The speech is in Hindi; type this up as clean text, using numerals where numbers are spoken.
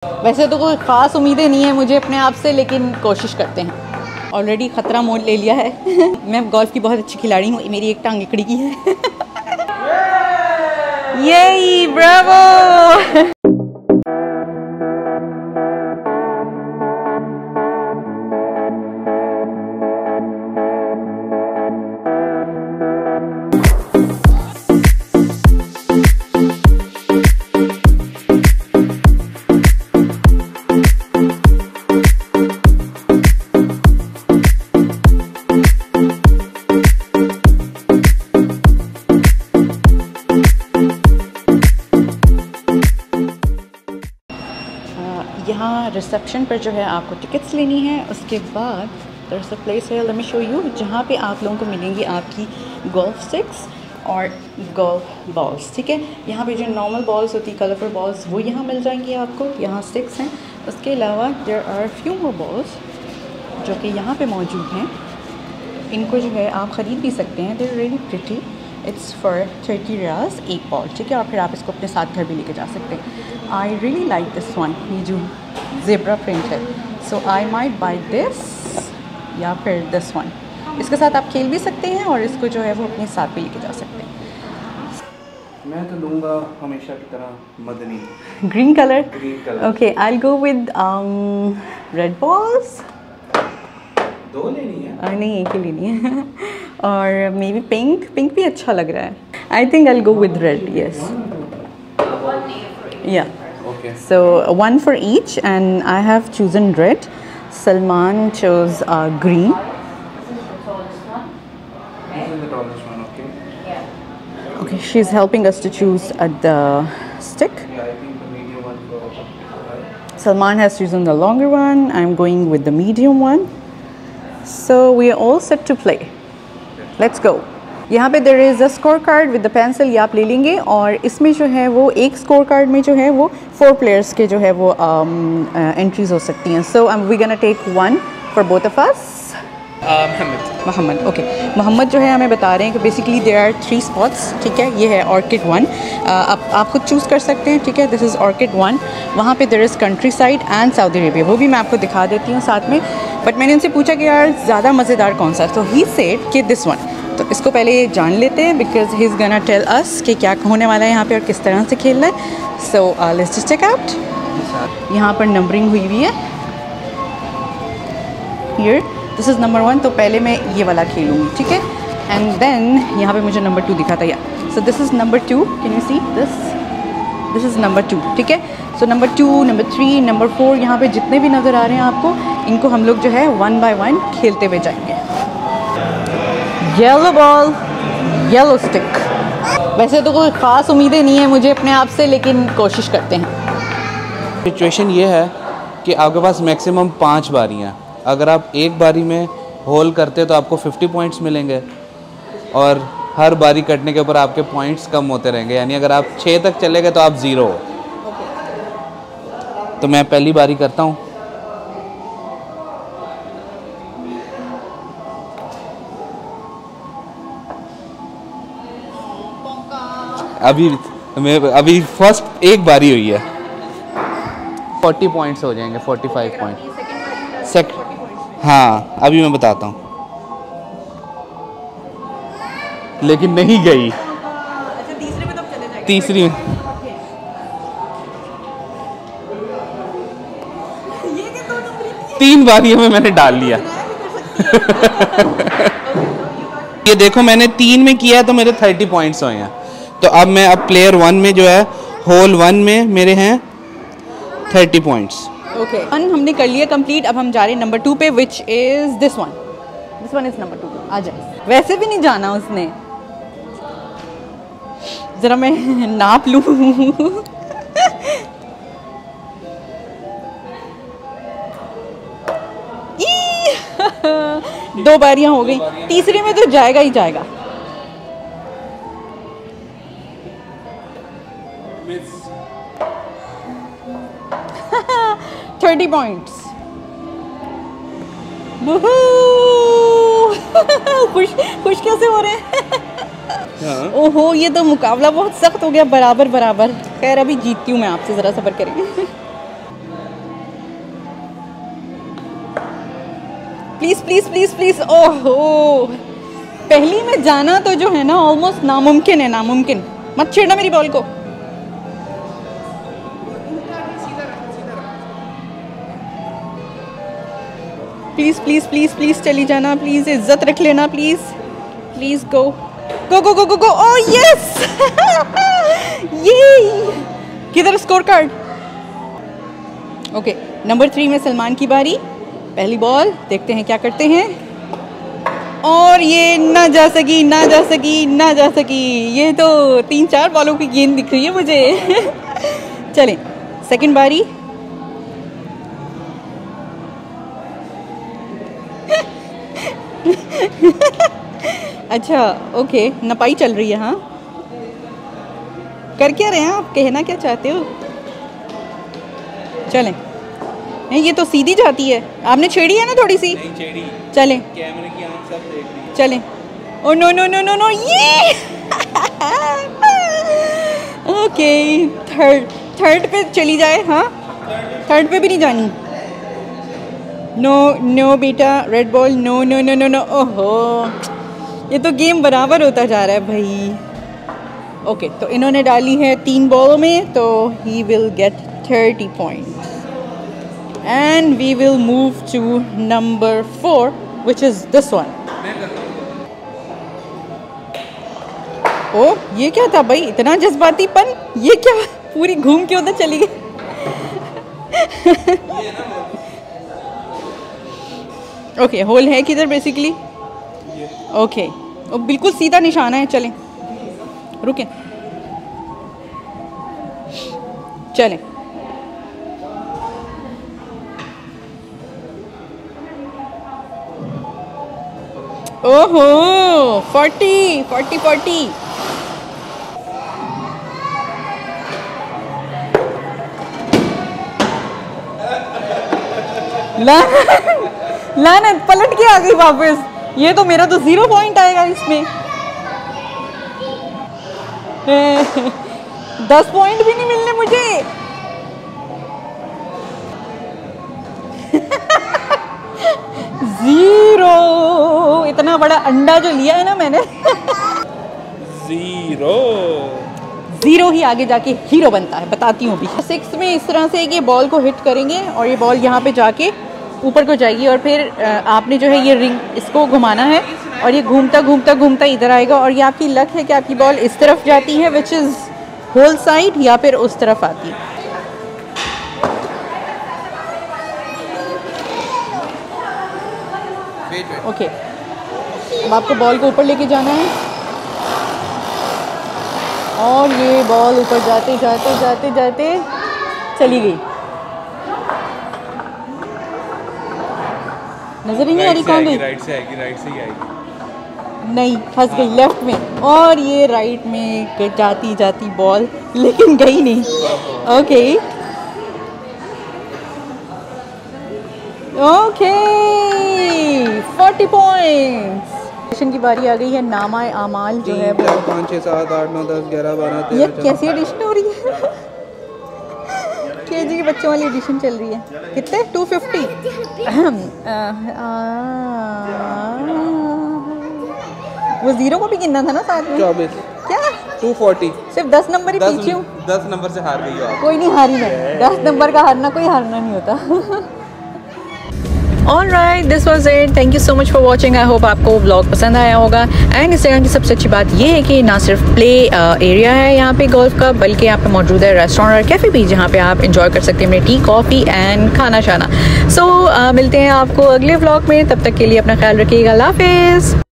वैसे तो कोई ख़ास उम्मीदें नहीं है मुझे अपने आप से, लेकिन कोशिश करते हैं। ऑलरेडी ख़तरा मोल ले लिया है। मैं गोल्फ़ की बहुत अच्छी खिलाड़ी हूँ, मेरी एक टांग इकड़ी की है। ये ब्रावो। यहाँ रिसेप्शन पर जो है आपको टिकट्स लेनी है। उसके बाद देयर इज़ अ प्लेस है, लेट मी शो यू, जहाँ पे आप लोगों को मिलेंगी आपकी गोल्फ स्टिक्स और गोल्फ बॉल्स। ठीक है, यहाँ पे जो नॉर्मल बॉल्स होती है, कलरफुल बॉल्स, वो यहाँ मिल जाएंगी आपको। यहाँ स्टिक्स हैं। उसके अलावा there are few more balls जो कि यहाँ पे मौजूद हैं। इनको जो है आप ख़रीद भी सकते हैं। They're really pretty. It's for 30 riyals एक बॉल। ठीक है, और फिर आप इसको अपने साथ घर भी लेके जा सकते हैं। I really like this one, ये जो ज़ेब्रा प्रिंट है, सो आई माइट बाई दिस या फिर दिस वन। इसके साथ आप खेल भी सकते हैं और इसको जो है वो अपने साथ भी लेके जा सकते हैं। मैं तो लूँगा हमेशा की तरह मदनी green colour. Green colour. Okay, I will go with red balls. दो लेनी है? नहीं, एक ही लेनी है। और मे बी पिंक। पिंक भी अच्छा लग रहा है। I think I will go with red. Yes, या। Okay. So one for each, and I have chosen red. Salman chose green. This is the tallest one, okay? Okay, she's helping us to choose the stick. Yeah, I think the medium one for Salman has chosen the longer one. I'm going with the medium one. So we are all set to play. Let's go. यहाँ पे there is a score card with the pencil, ये आप ले लेंगे। और इसमें जो है वो एक स्कोर कार्ड में जो है वो 4 प्लेयर्स के जो है वो एंट्रीज हो सकती हैं। So we gonna take one for both of us. Mohammed. Okay, Mohammed जो है हमें बता रहे हैं कि बेसिकली देयर आर 3 स्पॉट्स। ठीक है, ये है ऑर्किड 1। आप खुद चूज़ कर सकते हैं। ठीक है, दिस इज़ ऑर्किड 1। वहाँ पे there is countryside and Saudi Arabia, वो भी मैं आपको दिखा देती हूँ साथ में। बट मैंने उनसे पूछा कि यार ज़्यादा मज़ेदार कौन सा है, तो ही सेड कि दिस वन। तो इसको पहले जान लेते हैं, because he is gonna tell us कि क्या होने वाला है यहाँ पे और किस तरह से खेलना है। So let's just check out. यहाँ पर नंबरिंग हुई हुई है। Here this is number 1। तो पहले मैं ये वाला खेलूँगी। ठीक है, एंड देन यहाँ पे मुझे नंबर 2 दिखा था। या so this is number 2। Can you see this is number 2। ठीक है, सो नंबर 2, नंबर 3, नंबर 4, यहाँ पे जितने भी नज़र आ रहे हैं आपको, इनको हम लोग जो है 1 बाय 1 खेलते हुए जाएंगे। Yellow ball, yellow stick. वैसे तो कोई ख़ास उम्मीदें नहीं है मुझे अपने आप से, लेकिन कोशिश करते हैं। सिचुएशन ये है कि आपके पास मैक्सिमम 5 बारियाँ। अगर आप एक बारी में होल करते तो आपको 50 पॉइंट्स मिलेंगे, और हर बारी कटने के ऊपर आपके पॉइंट्स कम होते रहेंगे। यानी अगर आप 6 तक चले गए तो आप 0 हो। तो मैं पहली बारी करता हूँ। अभी फर्स्ट एक बारी हुई है। 40 पॉइंट्स हो जाएंगे, 45 पॉइंट। हाँ, अभी मैं बताता हूँ, लेकिन नहीं गई। तीसरे में तब चले जाएंगे। तीसरी में तीन बारियों में मैंने डाल लिया। ये देखो, मैंने 3 में किया है तो मेरे 30 पॉइंट्स हुए हैं। तो अब प्लेयर 1 में जो है, होल 1 में मेरे हैं 30 पॉइंट्स। ओके, हमने कर लिया कंप्लीट। अब हम जा रहे हैं नंबर 2 पे, विच is this one. This one is number 2। आ जाए। वैसे भी नहीं जाना उसने, ज़रा मैं नाप लूँ। 2 बारियां हो गई, तीसरे में तो जाएगा ही जाएगा। $30 पॉइंट्स। खुश खुश कैसे हो रहे हैं? ओहो, ये तो मुकाबला बहुत सख्त हो गया, बराबर बराबर। खैर अभी जीतती हूँ मैं आपसे, ज़रा सब्र करेंगे। Please please please please. ओहो, पहली में जाना तो जो है ना ऑलमोस्ट नामुमकिन है, नामुमकिन। मत छेड़ना मेरी बॉल को। प्लीज़ प्लीज़ प्लीज़ प्लीज़ चली जाना, प्लीज़ इज्जत रख लेना, please please. Go go go go go go. Oh yes ये किधर स्कोर कार्ड? ओके, नंबर 3 में सलमान की बारी। पहली बॉल, देखते हैं क्या करते हैं। और ये ना जा सकी, ना जा सकी, ना जा सकी। ये तो 3-4 बॉलों की गेंद दिख रही है मुझे। चलें, सेकंड बारी। अच्छा ओके, नपाई चल रही है। हाँ, कर क्या रहे हैं आप, कहना क्या चाहते हो? चलें, नहीं ये तो सीधी जाती है, आपने छेड़ी है ना थोड़ी सी। नहीं छेड़ी। चलें, कैमरे की आंख सब देख रही है। चलें। Oh no no no no no, ये ओके, थर्ड पे चली जाए। हाँ, थर्ड पे भी नहीं जानी। नो नो बेटा, red ball. No no no no no. ओहो, ये तो गेम बराबर होता जा रहा है भाई। ओके, तो इन्होंने डाली है 3 बॉलों में, तो he will get 30 points and we will move to number 4 which is this one. ओ ये क्या था भाई, इतना जज्बातीपन, ये क्या, पूरी घूम के उधर चली गई। ओके, होल है किधर बेसिकली? ओके, बिल्कुल सीधा निशाना है। चलें, रुकें, चलें। ओहो, 40। लानत, पलट के आ गई वापस। ये तो मेरा तो 0 पॉइंट आएगा इसमें। 10 पॉइंट भी नहीं मिलने मुझे। ज़ीरो, इतना बड़ा अंडा जो लिया है ना मैंने। ज़ीरो ही आगे जाके हीरो बनता है, बताती हूँ भी। 6 में इस तरह से ये बॉल को हिट करेंगे और ये बॉल यहाँ पे जाके ऊपर को जाएगी और फिर आपने जो है ये रिंग इसको घुमाना है और ये घूमता घूमता घूमता इधर आएगा और ये आपकी लक है कि आपकी बॉल इस तरफ जाती है विच इज़ होल साइड, या फिर उस तरफ आती है। ओके, अब आपको बॉल को ऊपर लेके जाना है और ये बॉल ऊपर जाते जाते जाते जाते चली गई। नजर ही नहीं आ रही कहाँ गई। राइट से आएगी, राइट से ही आएगी। नहीं, फंस गई लेफ्ट में और ये राइट में जाती जाती बॉल, लेकिन गई नहीं। Okay okay, 40 points. एडिशन की बारी आ गई है। नामा आमाल जो है 5 6 7 8 9 10 11 12 13। ये कैसी एडिशन हो रही है? केजी के बच्चों वाली एडिशन चल रही है। कितने? 250। वो 0 को भी गिनना था ना साथ में। 24 क्या? 240। सिर्फ 10 नंबर ही पीछे हूँ। 10 नंबर से हार गई हो आप। कोई नहीं, हारी मैं। 10 नंबर का हारना कोई हारना नहीं होता। Alright, this was it. Thank you so much for watching. I hope आपको व्लॉग पसंद आया होगा। एंड इस जगह की सबसे अच्छी बात ये है कि ना सिर्फ प्ले एरिया है यहाँ पे गोल्फ का, बल्कि यहाँ पे मौजूद है रेस्टोरेंट और कैफ़े भी, जहाँ पे आप इंजॉय कर सकते हैं अपने टी कॉफ़ी एंड खाना शाना। सो मिलते हैं आपको अगले व्लॉग में। तब तक के लिए अपना ख्याल रखिएगा। अल्लाह हाफिज़।